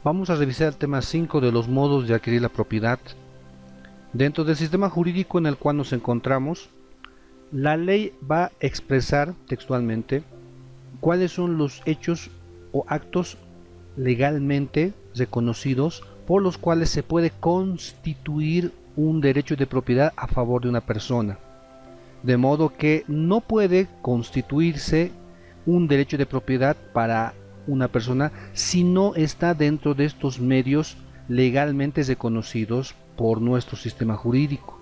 Vamos a revisar el tema 5 de los modos de adquirir la propiedad. Dentro del sistema jurídico en el cual nos encontramos, la ley va a expresar textualmente cuáles son los hechos o actos legalmente reconocidos por los cuales se puede constituir un derecho de propiedad a favor de una persona. De modo que no puede constituirse un derecho de propiedad para una persona si no está dentro de estos medios legalmente reconocidos por nuestro sistema jurídico.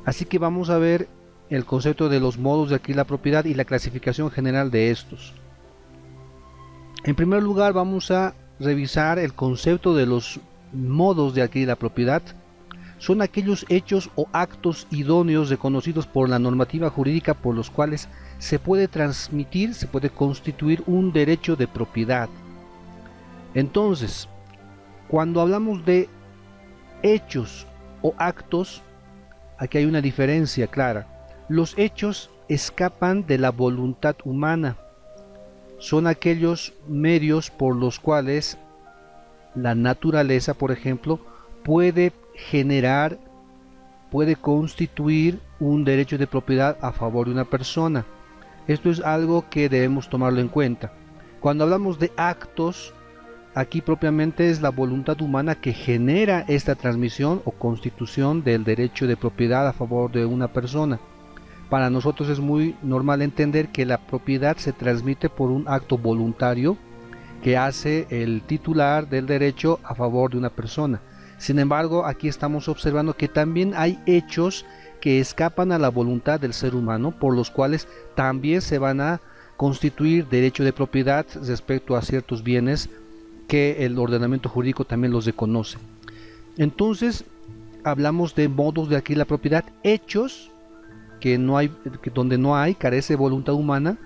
Así que vamos a ver el concepto de los modos de adquirir la propiedad y la clasificación general de estos. En primer lugar, vamos a revisar el concepto de los modos de adquirir la propiedad. Son aquellos hechos o actos idóneos reconocidos por la normativa jurídica por los cuales se puede transmitir, se puede constituir un derecho de propiedad. Entonces, cuando hablamos de hechos o actos, aquí hay una diferencia clara. Los hechos escapan de la voluntad humana. Son aquellos medios por los cuales la naturaleza, por ejemplo, puede generar, puede constituir un derecho de propiedad a favor de una persona. Esto es algo que debemos tomarlo en cuenta. Cuando hablamos de actos, aquí propiamente es la voluntad humana que genera esta transmisión o constitución del derecho de propiedad a favor de una persona. Para nosotros es muy normal entender que la propiedad se transmite por un acto voluntario que hace el titular del derecho a favor de una persona. Sin embargo, aquí estamos observando que también hay hechos que escapan a la voluntad del ser humano, por los cuales también se van a constituir derecho de propiedad respecto a ciertos bienes que el ordenamiento jurídico también los reconoce. Entonces, hablamos de modos de adquirir la propiedad, hechos donde no hay, carece de voluntad humana,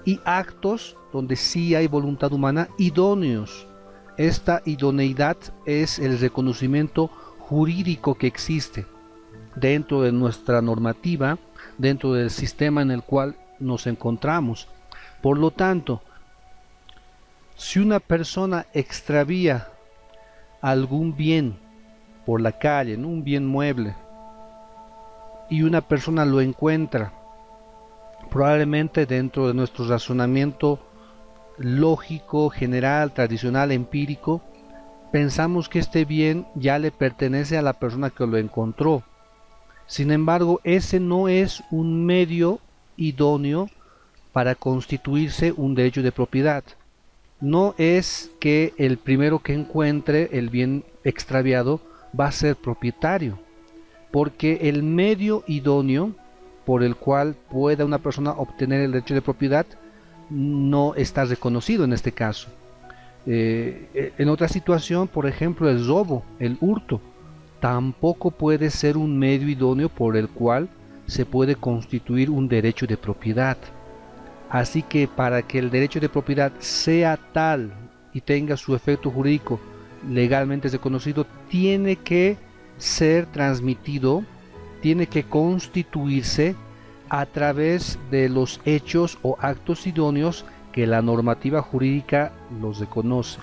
y actos donde sí hay voluntad humana, idóneos. Esta idoneidad es el reconocimiento jurídico que existe dentro de nuestra normativa, dentro del sistema en el cual nos encontramos. Por lo tanto, si una persona extravía algún bien por la calle, un bien mueble, y una persona lo encuentra, probablemente dentro de nuestro razonamiento lógico, general, tradicional, empírico, pensamos que este bien ya le pertenece a la persona que lo encontró. Sin embargo, ese no es un medio idóneo para constituirse un derecho de propiedad. No es que el primero que encuentre el bien extraviado va a ser propietario, porque el medio idóneo por el cual pueda una persona obtener el derecho de propiedad no está reconocido en este caso. En otra situación, por ejemplo, el robo, el hurto, tampoco puede ser un medio idóneo por el cual se puede constituir un derecho de propiedad. Así que para que el derecho de propiedad sea tal y tenga su efecto jurídico legalmente reconocido, tiene que ser transmitido, tiene que constituirse a través de los hechos o actos idóneos que la normativa jurídica los reconoce.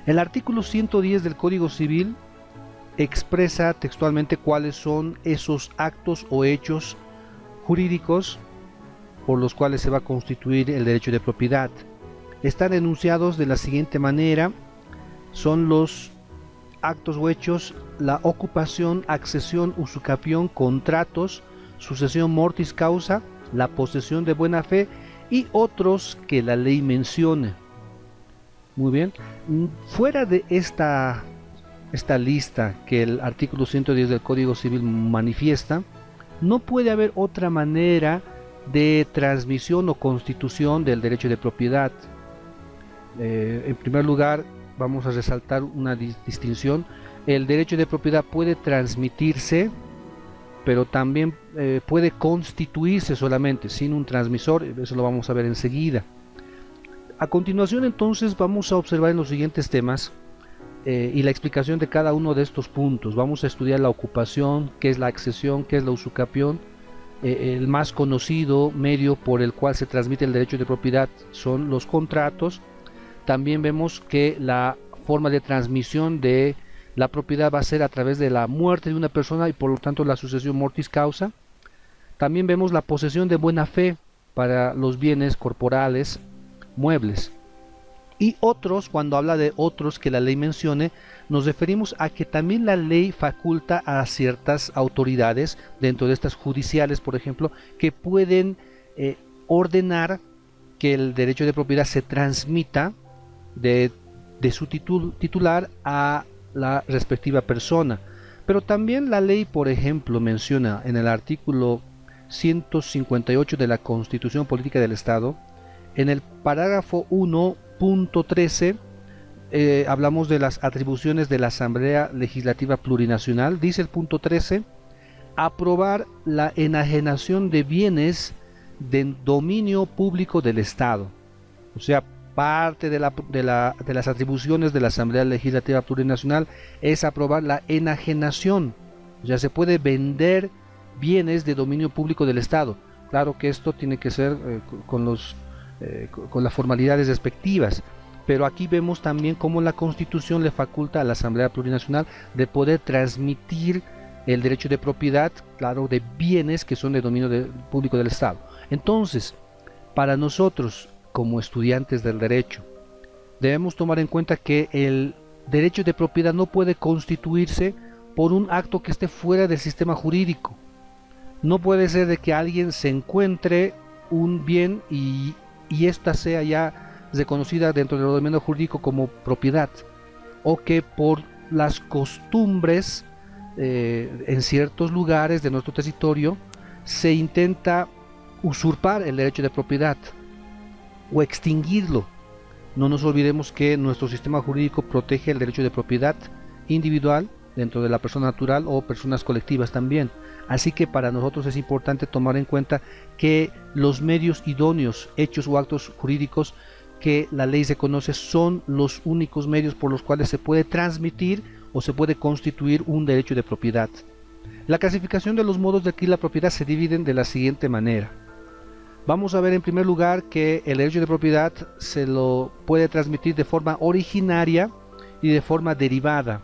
El artículo 110 del Código Civil expresa textualmente cuáles son esos actos o hechos jurídicos por los cuales se va a constituir el derecho de propiedad. Están enunciados de la siguiente manera: son los actos o hechos: la ocupación, accesión, usucapión, contratos, sucesión mortis causa, la posesión de buena fe y otros que la ley mencione. Muy bien, fuera de esta lista que el artículo 110 del Código Civil manifiesta, no puede haber otra manera de transmisión o constitución del derecho de propiedad. En primer lugar, vamos a resaltar una distinción. El derecho de propiedad puede transmitirse, pero también puede constituirse solamente, sin un transmisor. Eso lo vamos a ver enseguida. A continuación, entonces, vamos a observar en los siguientes temas y la explicación de cada uno de estos puntos. Vamos a estudiar la ocupación, qué es la accesión, qué es la usucapión. El más conocido medio por el cual se transmite el derecho de propiedad son los contratos. También vemos que la forma de transmisión de la propiedad va a ser a través de la muerte de una persona y por lo tanto la sucesión mortis causa. También vemos la posesión de buena fe para los bienes corporales muebles. Y otros, cuando habla de otros que la ley mencione, nos referimos a que también la ley faculta a ciertas autoridades, dentro de estas judiciales, por ejemplo, que pueden ordenar que el derecho de propiedad se transmita de su titular a la respectiva persona. Pero también la ley, por ejemplo, menciona en el artículo 158 de la Constitución Política del Estado, en el parágrafo 1.13, hablamos de las atribuciones de la Asamblea Legislativa Plurinacional. Dice el punto 13, aprobar la enajenación de bienes de dominio público del Estado. O sea, parte de las atribuciones de la Asamblea Legislativa Plurinacional es aprobar la enajenación. O sea, se puede vender bienes de dominio público del Estado. Claro que esto tiene que ser con las formalidades respectivas, pero aquí vemos también cómo la Constitución le faculta a la Asamblea Plurinacional de poder transmitir el derecho de propiedad, claro, de bienes que son de dominio público del Estado. Entonces, para nosotros, como estudiantes del derecho, debemos tomar en cuenta que el derecho de propiedad no puede constituirse por un acto que esté fuera del sistema jurídico. No puede ser de que alguien se encuentre un bien y ésta sea ya reconocida dentro del ordenamiento jurídico como propiedad, o que por las costumbres en ciertos lugares de nuestro territorio se intenta usurpar el derecho de propiedad o extinguirlo. No nos olvidemos que nuestro sistema jurídico protege el derecho de propiedad individual dentro de la persona natural o personas colectivas también. Así que para nosotros es importante tomar en cuenta que los medios idóneos, hechos o actos jurídicos que la ley se conoce son los únicos medios por los cuales se puede transmitir o se puede constituir un derecho de propiedad. La clasificación de los modos de adquirir la propiedad se dividen de la siguiente manera. Vamos a ver en primer lugar que el derecho de propiedad se lo puede transmitir de forma originaria y de forma derivada.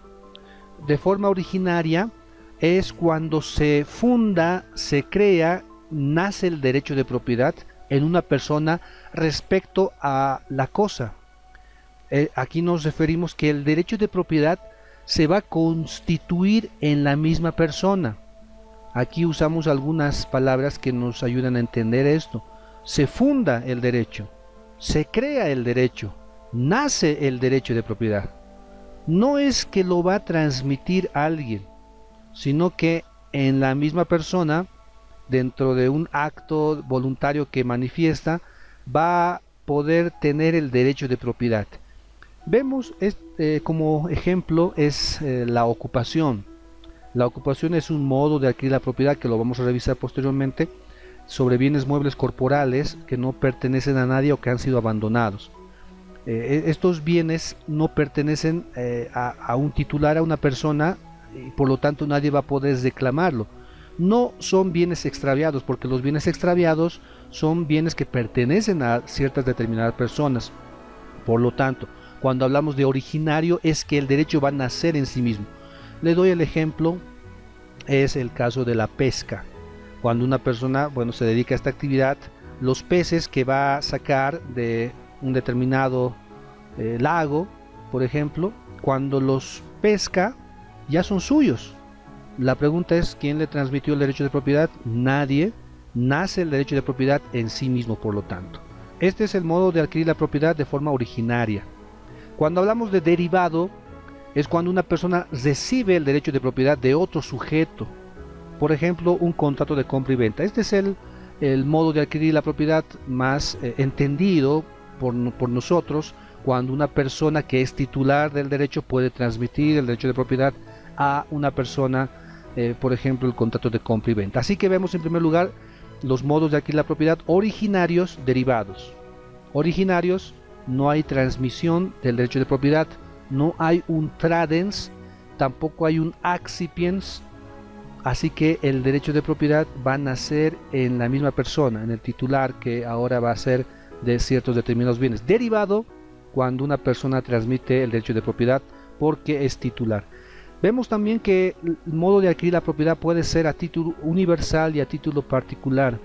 De forma originaria es cuando se funda, se crea, nace el derecho de propiedad en una persona respecto a la cosa. Aquí nos referimos que el derecho de propiedad se va a constituir en la misma persona. Aquí usamos algunas palabras que nos ayudan a entender esto. Se funda el derecho, se crea el derecho, nace el derecho de propiedad. No es que lo va a transmitir alguien, sino que en la misma persona, dentro de un acto voluntario que manifiesta, va a poder tener el derecho de propiedad. Vemos como ejemplo es la ocupación. La ocupación es un modo de adquirir la propiedad que lo vamos a revisar posteriormente sobre bienes muebles corporales que no pertenecen a nadie o que han sido abandonados. Estos bienes no pertenecen a un titular, a una persona, y por lo tanto nadie va a poder reclamarlo. No son bienes extraviados, porque los bienes extraviados son bienes que pertenecen a ciertas determinadas personas. Por lo tanto, cuando hablamos de originario es que el derecho va a nacer en sí mismo. Le doy el ejemplo, es el caso de la pesca. Cuando una persona, se dedica a esta actividad, los peces que va a sacar de un determinado lago, por ejemplo, cuando los pesca, ya son suyos. La pregunta es, ¿quién le transmitió el derecho de propiedad? Nadie. Nace el derecho de propiedad en sí mismo, por lo tanto. Este es el modo de adquirir la propiedad de forma originaria. Cuando hablamos de derivado, es cuando una persona recibe el derecho de propiedad de otro sujeto. Por ejemplo, un contrato de compra y venta. Este es el modo de adquirir la propiedad más entendido por nosotros, cuando una persona que es titular del derecho puede transmitir el derecho de propiedad a una persona, por ejemplo, el contrato de compra y venta. Así que vemos en primer lugar los modos de adquirir la propiedad originarios, derivados. Originarios, no hay transmisión del derecho de propiedad, no hay un tradens, tampoco hay un accipiens, así que el derecho de propiedad va a nacer en la misma persona, en el titular, que ahora va a ser de ciertos determinados bienes. Derivado cuando una persona transmite el derecho de propiedad porque es titular. Vemos también que el modo de adquirir la propiedad puede ser a título universal y a título particular.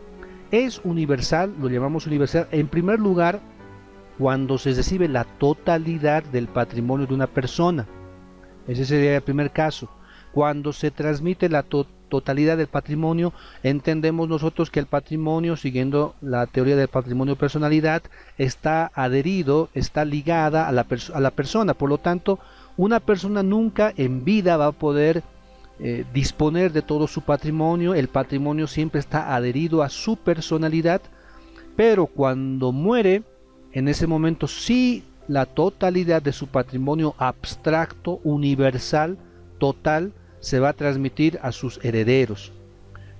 Es universal, lo llamamos universal, en primer lugar, cuando se recibe la totalidad del patrimonio de una persona. Ese sería el primer caso. Cuando se transmite la totalidad del patrimonio, entendemos nosotros que el patrimonio, siguiendo la teoría del patrimonio personalidad, está adherido, está ligada a la persona. Por lo tanto, una persona nunca en vida va a poder disponer de todo su patrimonio. El patrimonio siempre está adherido a su personalidad, pero cuando muere, en ese momento sí la totalidad de su patrimonio abstracto, universal, total, se va a transmitir a sus herederos.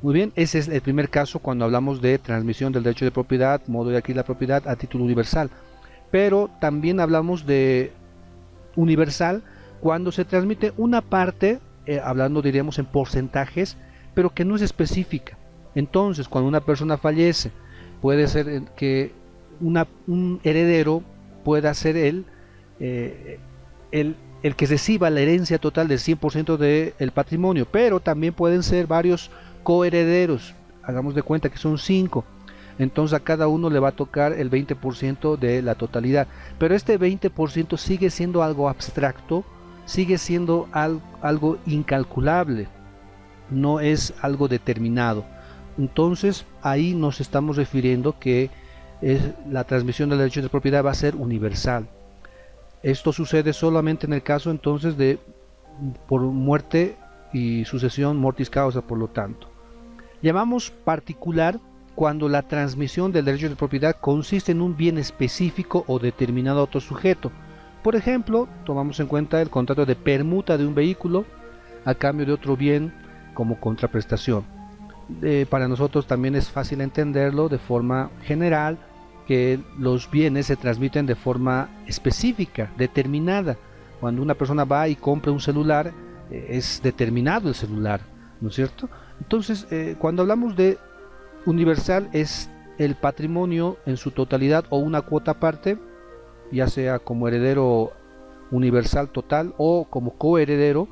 Muy bien, ese es el primer caso cuando hablamos de transmisión del derecho de propiedad, modo de adquirir la propiedad a título universal. Pero también hablamos de universal cuando se transmite una parte, hablando diríamos en porcentajes, pero que no es específica. Entonces, cuando una persona fallece, puede ser que un heredero pueda ser el que reciba la herencia total del 100% del patrimonio, pero también pueden ser varios coherederos. Hagamos de cuenta que son 5, entonces a cada uno le va a tocar el 20% de la totalidad, pero este 20% sigue siendo algo abstracto, sigue siendo algo incalculable, no es algo determinado. Entonces ahí nos estamos refiriendo que la transmisión del derecho de propiedad va a ser universal. Esto sucede solamente en el caso entonces de por muerte y sucesión mortis causa, por lo tanto. Llamamos particular cuando la transmisión del derecho de propiedad consiste en un bien específico o determinado a otro sujeto. Por ejemplo, tomamos en cuenta el contrato de permuta de un vehículo a cambio de otro bien como contraprestación. Para nosotros también es fácil entenderlo de forma general, que los bienes se transmiten de forma específica, determinada. Cuando una persona va y compra un celular, es determinado el celular, ¿no es cierto? Entonces, cuando hablamos de universal, es el patrimonio en su totalidad o una cuota aparte, ya sea como heredero universal total o como coheredero,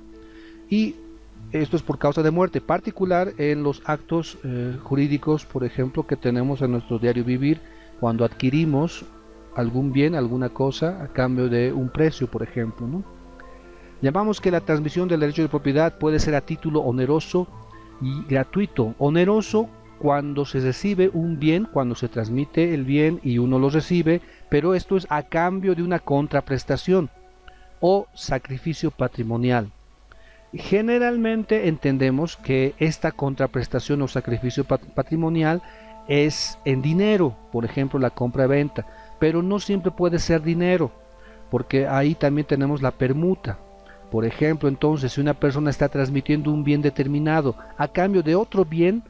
y esto es por causa de muerte, particular en los actos jurídicos, por ejemplo, que tenemos en nuestro diario vivir, cuando adquirimos algún bien, alguna cosa, a cambio de un precio, por ejemplo, ¿no? Llamamos que la transmisión del derecho de propiedad puede ser a título oneroso y gratuito. Oneroso cuando se recibe un bien, cuando se transmite el bien y uno lo recibe, pero esto es a cambio de una contraprestación o sacrificio patrimonial. Generalmente entendemos que esta contraprestación o sacrificio patrimonial es en dinero, por ejemplo la compra-venta, pero no siempre puede ser dinero, porque ahí también tenemos la permuta. Por ejemplo, entonces, si una persona está transmitiendo un bien determinado a cambio de otro bien,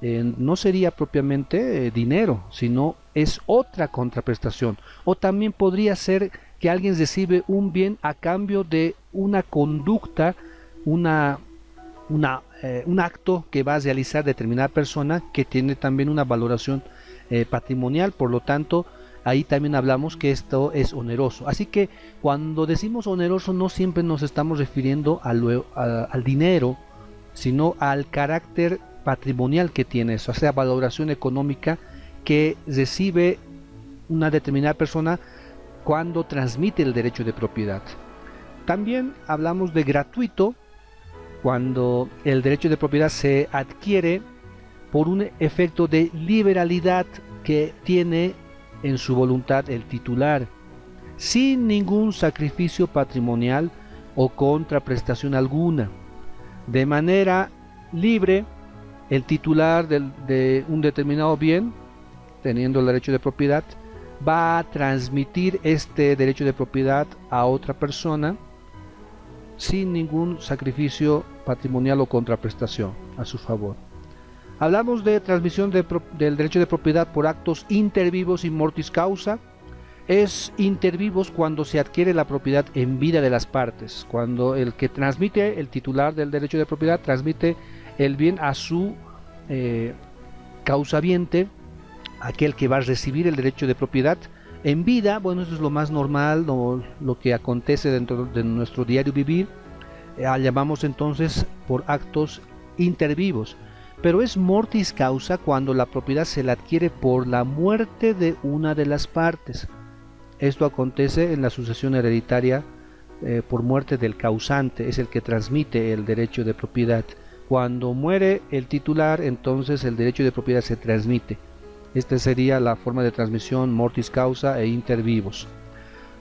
no sería propiamente dinero, sino es otra contraprestación. O también podría ser que alguien recibe un bien a cambio de una conducta, un acto que va a realizar determinada persona que tiene también una valoración patrimonial. Por lo tanto, ahí también hablamos que esto es oneroso. Así que cuando decimos oneroso no siempre nos estamos refiriendo al dinero, sino al carácter patrimonial que tiene eso, o sea, valoración económica que recibe una determinada persona cuando transmite el derecho de propiedad. También hablamos de gratuito cuando el derecho de propiedad se adquiere por un efecto de liberalidad que tiene en su voluntad el titular, sin ningún sacrificio patrimonial o contraprestación alguna. De manera libre, el titular de un determinado bien, teniendo el derecho de propiedad, va a transmitir este derecho de propiedad a otra persona sin ningún sacrificio patrimonial o contraprestación a su favor. Hablamos de transmisión del derecho de propiedad por actos inter vivos y mortis causa. Es inter vivos cuando se adquiere la propiedad en vida de las partes, cuando el que transmite, el titular del derecho de propiedad, transmite el bien a su causaviente, aquel que va a recibir el derecho de propiedad, En vida, bueno, eso es lo más normal, lo que acontece dentro de nuestro diario vivir. Llamamos entonces por actos intervivos. Pero es mortis causa cuando la propiedad se la adquiere por la muerte de una de las partes. Esto acontece en la sucesión hereditaria por muerte del causante, es el que transmite el derecho de propiedad. Cuando muere el titular, entonces el derecho de propiedad se transmite. Esta sería la forma de transmisión mortis causa e inter vivos.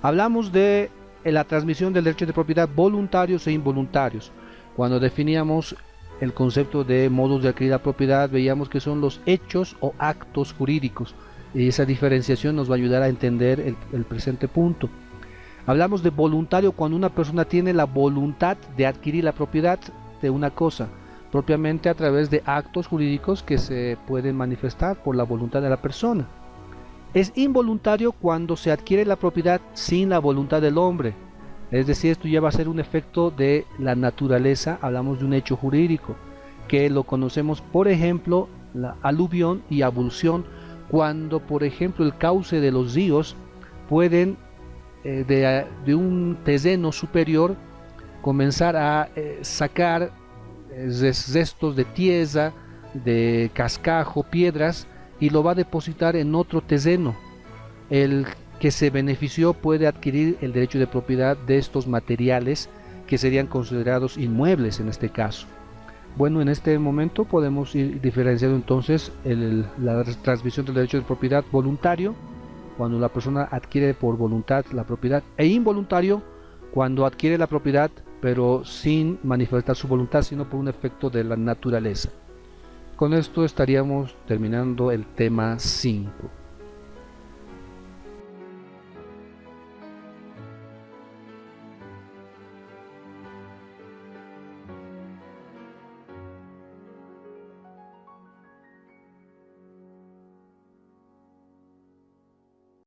Hablamos de la transmisión del derecho de propiedad voluntarios e involuntarios. Cuando definíamos el concepto de modos de adquirir la propiedad, veíamos que son los hechos o actos jurídicos. Y esa diferenciación nos va a ayudar a entender el presente punto. Hablamos de voluntario cuando una persona tiene la voluntad de adquirir la propiedad de una cosa, propiamente a través de actos jurídicos que se pueden manifestar por la voluntad de la persona. Es involuntario cuando se adquiere la propiedad sin la voluntad del hombre, es decir, esto ya va a ser un efecto de la naturaleza. Hablamos de un hecho jurídico que lo conocemos, por ejemplo, la aluvión y abulsión, cuando por ejemplo el cauce de los ríos pueden de un terreno superior comenzar a sacar restos de tierra, de cascajo, piedras, y lo va a depositar en otro terreno. El que se benefició puede adquirir el derecho de propiedad de estos materiales que serían considerados inmuebles en este caso. Bueno, en este momento podemos ir diferenciando entonces la transmisión del derecho de propiedad voluntario, cuando la persona adquiere por voluntad la propiedad, e involuntario, cuando adquiere la propiedad pero sin manifestar su voluntad, sino por un efecto de la naturaleza. Con esto estaríamos terminando el tema 5.